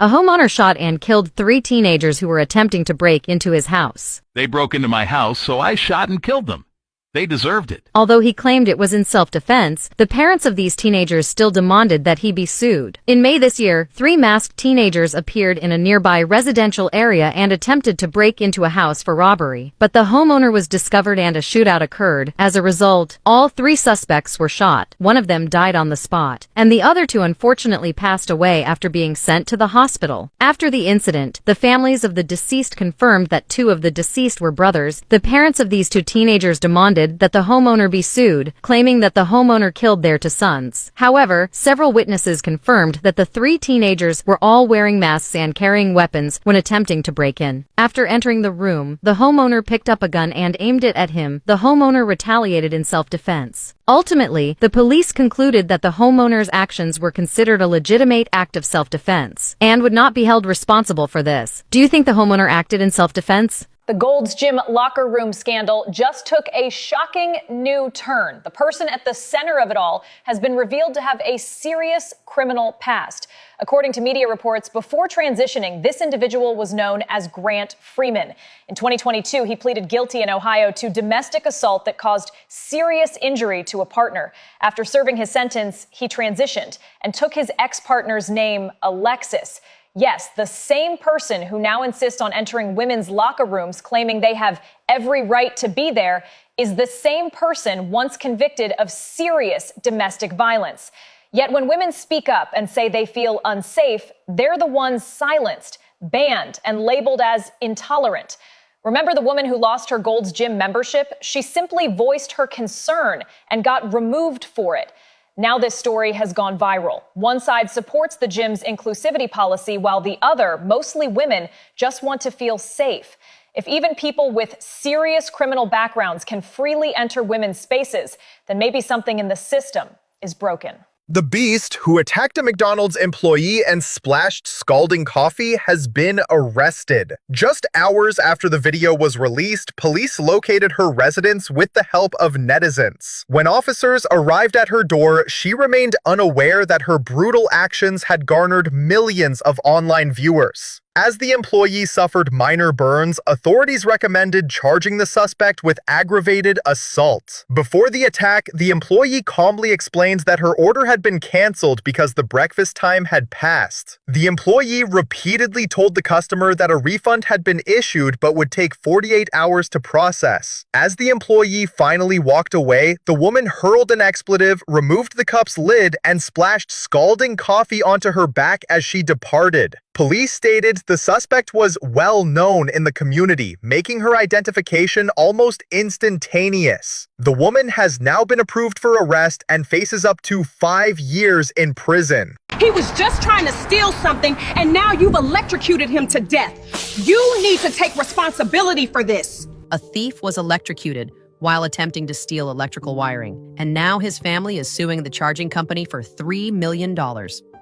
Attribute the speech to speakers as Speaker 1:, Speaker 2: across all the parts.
Speaker 1: A homeowner shot and killed 3 teenagers who were attempting to break into his house.
Speaker 2: They broke into my house, so I shot and killed them. They deserved it.
Speaker 1: Although he claimed it was in self-defense, the parents of these teenagers still demanded that he be sued. In May this year, 3 masked teenagers appeared in a nearby residential area and attempted to break into a house for robbery. But the homeowner was discovered and a shootout occurred. As a result, all 3 suspects were shot. One of them died on the spot, and the other 2 unfortunately passed away after being sent to the hospital. After the incident, the families of the deceased confirmed that 2 of the deceased were brothers. The parents of these 2 teenagers demanded that the homeowner be sued, claiming that the homeowner killed their 2 sons. However, several witnesses confirmed that the 3 teenagers were all wearing masks and carrying weapons when attempting to break in. After entering the room, the homeowner picked up a gun and aimed it at him. The homeowner retaliated in self-defense. Ultimately, the police concluded that the homeowner's actions were considered a legitimate act of self-defense and would not be held responsible for this. Do you think the homeowner acted in self-defense?
Speaker 3: The Gold's Gym locker room scandal just took a shocking new turn. The person at the center of it all has been revealed to have a serious criminal past. According to media reports, before transitioning, this individual was known as Grant Freeman. In 2022, he pleaded guilty in Ohio to domestic assault that caused serious injury to a partner. After serving his sentence, he transitioned and took his ex-partner's name, Alexis. Yes, the same person who now insists on entering women's locker rooms claiming they have every right to be there is the same person once convicted of serious domestic violence. Yet when women speak up and say they feel unsafe, they're the ones silenced, banned, and labeled as intolerant. Remember the woman who lost her Gold's Gym membership? She simply voiced her concern and got removed for it. Now this story has gone viral. One side supports the gym's inclusivity policy, while the other, mostly women, just want to feel safe. If even people with serious criminal backgrounds can freely enter women's spaces, then maybe something in the system is broken.
Speaker 4: The Beast, who attacked a McDonald's employee and splashed scalding coffee, has been arrested. Just hours after the video was released, police located her residence with the help of netizens. When officers arrived at her door, she remained unaware that her brutal actions had garnered millions of online viewers. As the employee suffered minor burns, authorities recommended charging the suspect with aggravated assault. Before the attack, the employee calmly explains that her order had been canceled because the breakfast time had passed. The employee repeatedly told the customer that a refund had been issued but would take 48 hours to process. As the employee finally walked away, the woman hurled an expletive, removed the cup's lid, and splashed scalding coffee onto her back as she departed. Police stated the suspect was well known in the community, making her identification almost instantaneous. The woman has now been approved for arrest and faces up to 5 years in prison.
Speaker 5: He was just trying to steal something, and now you've electrocuted him to death. You need to take responsibility for this.
Speaker 6: A thief was electrocuted while attempting to steal electrical wiring, and now his family is suing the charging company for $3 million.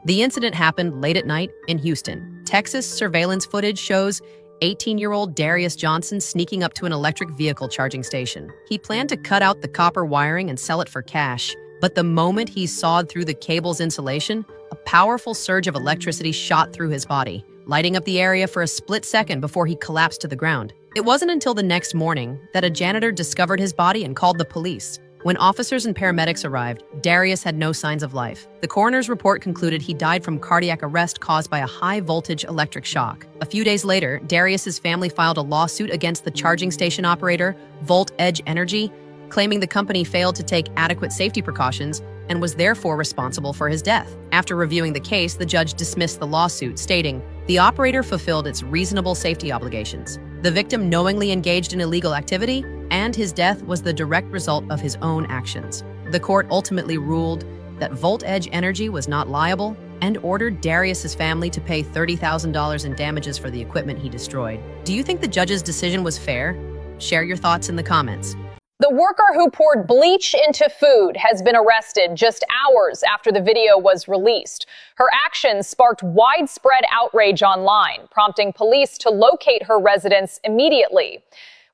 Speaker 6: The incident happened late at night in Houston. Texas surveillance footage shows 18-year-old Darius Johnson sneaking up to an electric vehicle charging station. He planned to cut out the copper wiring and sell it for cash, but the moment he sawed through the cable's insulation, a powerful surge of electricity shot through his body, lighting up the area for a split second before he collapsed to the ground. It wasn't until the next morning that a janitor discovered his body and called the police. When officers and paramedics arrived, Darius had no signs of life. The coroner's report concluded he died from cardiac arrest caused by a high-voltage electric shock. A few days later, Darius's family filed a lawsuit against the charging station operator, Volt Edge Energy, claiming the company failed to take adequate safety precautions and was therefore responsible for his death. After reviewing the case, the judge dismissed the lawsuit, stating, "The operator fulfilled its reasonable safety obligations. The victim knowingly engaged in illegal activity, and his death was the direct result of his own actions." The court ultimately ruled that Volt Edge Energy was not liable and ordered Darius's family to pay $30,000 in damages for the equipment he destroyed. Do you think the judge's decision was fair? Share your thoughts in the comments.
Speaker 3: The worker who poured bleach into food has been arrested just hours after the video was released. Her actions sparked widespread outrage online, prompting police to locate her residence immediately.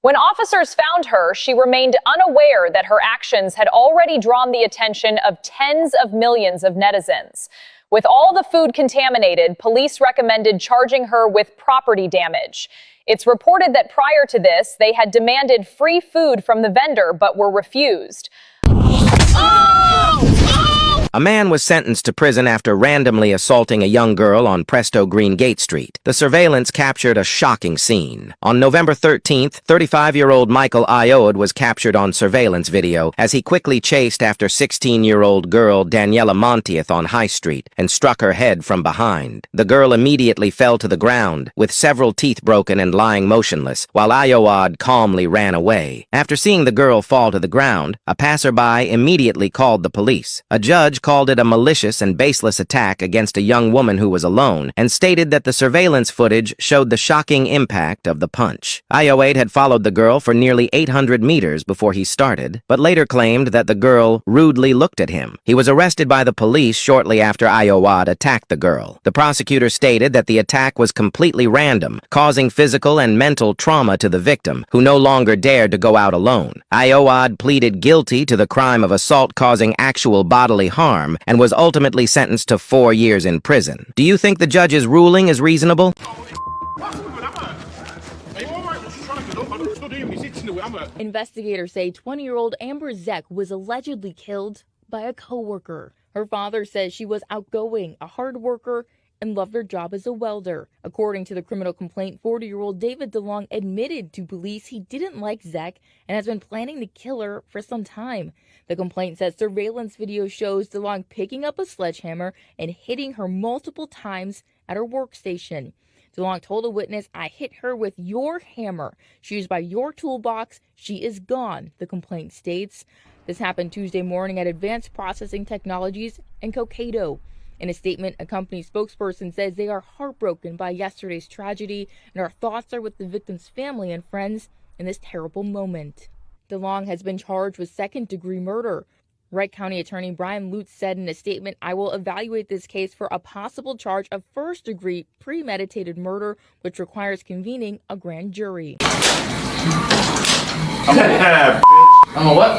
Speaker 3: When officers found her, she remained unaware that her actions had already drawn the attention of tens of millions of netizens. With all the food contaminated, police recommended charging her with property damage. It's reported that prior to this, they had demanded free food from the vendor but were refused.
Speaker 7: A man was sentenced to prison after randomly assaulting a young girl on Presto Green Gate Street. The surveillance captured a shocking scene. On November 13th, 35-year-old Michael Ioad was captured on surveillance video as he quickly chased after 16-year-old girl Daniela Montieth on High Street and struck her head from behind. The girl immediately fell to the ground, with several teeth broken and lying motionless, while Ioad calmly ran away. After seeing the girl fall to the ground, a passerby immediately called the police. A judge called it a malicious and baseless attack against a young woman who was alone and stated that the surveillance footage showed the shocking impact of the punch. Ioad had followed the girl for nearly 800 meters before he started, but later claimed that the girl rudely looked at him. He was arrested by the police shortly after Ioad attacked the girl. The prosecutor stated that the attack was completely random, causing physical and mental trauma to the victim, who no longer dared to go out alone. Ioad pleaded guilty to the crime of assault causing actual bodily harm and was ultimately sentenced to 4 years in prison. Do you think the judge's ruling is reasonable?
Speaker 8: Investigators say 20-year-old Amber Zek was allegedly killed by a coworker. Her father says she was outgoing, a hard worker, and loved her job as a welder. According to the criminal complaint, 40-year-old David DeLong admitted to police he didn't like Zek and has been planning to kill her for some time. The complaint says surveillance video shows DeLong picking up a sledgehammer and hitting her multiple times at her workstation. DeLong told a witness, "I hit her with your hammer. She's by your toolbox. She is gone," the complaint states. This happened Tuesday morning at Advanced Processing Technologies in Cokato. In a statement, a company spokesperson says they are heartbroken by yesterday's tragedy and our thoughts are with the victim's family and friends in this terrible moment. DeLong has been charged with second-degree murder. Wright County Attorney Brian Lutz said in a statement, "I will evaluate this case for a possible charge of first-degree premeditated murder, which requires convening a grand jury."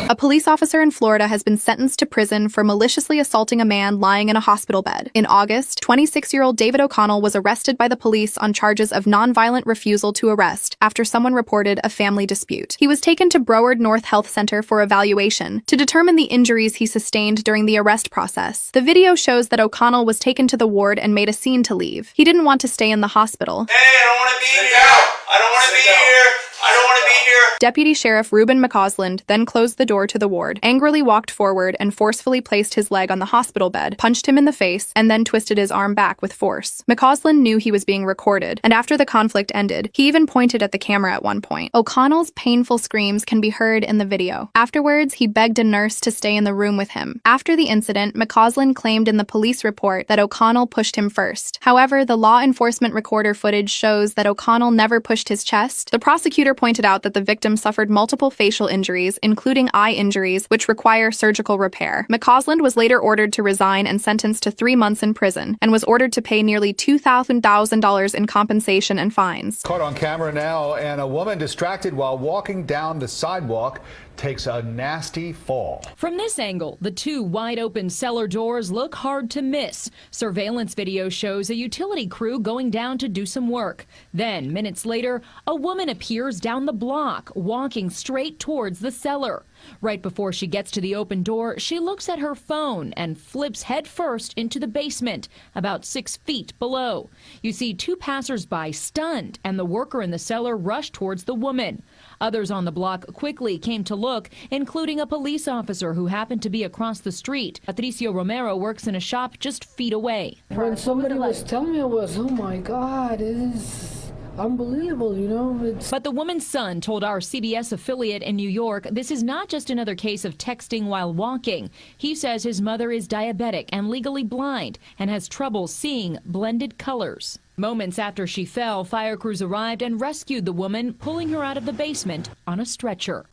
Speaker 9: A police officer in Florida has been sentenced to prison for maliciously assaulting a man lying in a hospital bed. In August, 26-year-old David O'Connell was arrested by the police on charges of nonviolent refusal to arrest after someone reported a family dispute. He was taken to Broward North Health Center for evaluation to determine the injuries he sustained during the arrest process. The video shows that O'Connell was taken to the ward and made a scene to leave. He didn't want to stay in the hospital.
Speaker 10: Hey, I don't want to be here. I don't want to be here. I don't want to be here.
Speaker 9: Deputy Sheriff Ruben McCausland then closed the door to the ward, angrily walked forward and forcefully placed his leg on the hospital bed, punched him in the face, and then twisted his arm back with force. McCausland knew he was being recorded, and after the conflict ended, he even pointed at the camera at one point. O'Connell's painful screams can be heard in the video. Afterwards, he begged a nurse to stay in the room with him. After the incident, McCausland claimed in the police report that O'Connell pushed him first. However, the law enforcement recorder footage shows that O'Connell never pushed his chest. The prosecutor pointed out that the victim suffered multiple facial injuries, including eye injuries, which require surgical repair. McCausland was later ordered to resign and sentenced to 3 months in prison, and was ordered to pay nearly $2,000 in compensation and fines.
Speaker 11: Caught on camera now, and a woman distracted while walking down the sidewalk takes a nasty fall.
Speaker 12: From this angle, the two wide-open cellar doors look hard to miss. Surveillance video shows a utility crew going down to do some work. Then, minutes later, a woman appears down the block, walking straight towards the cellar. Right before she gets to the open door, she looks at her phone and flips headfirst into the basement, about 6 feet below. You see two passersby stunned, and the worker in the cellar rush towards the woman. Others on the block quickly came to look, including a police officer who happened to be across the street. Patricio Romero works in a shop just feet away.
Speaker 13: When somebody was telling me, it was, oh my God, it is unbelievable, you know.
Speaker 12: But the woman's son told our CBS affiliate in New York this is not just another case of texting while walking. He says his mother is diabetic and legally blind and has trouble seeing blended colors. Moments after she fell, fire crews arrived and rescued the woman, pulling her out of the basement on a stretcher.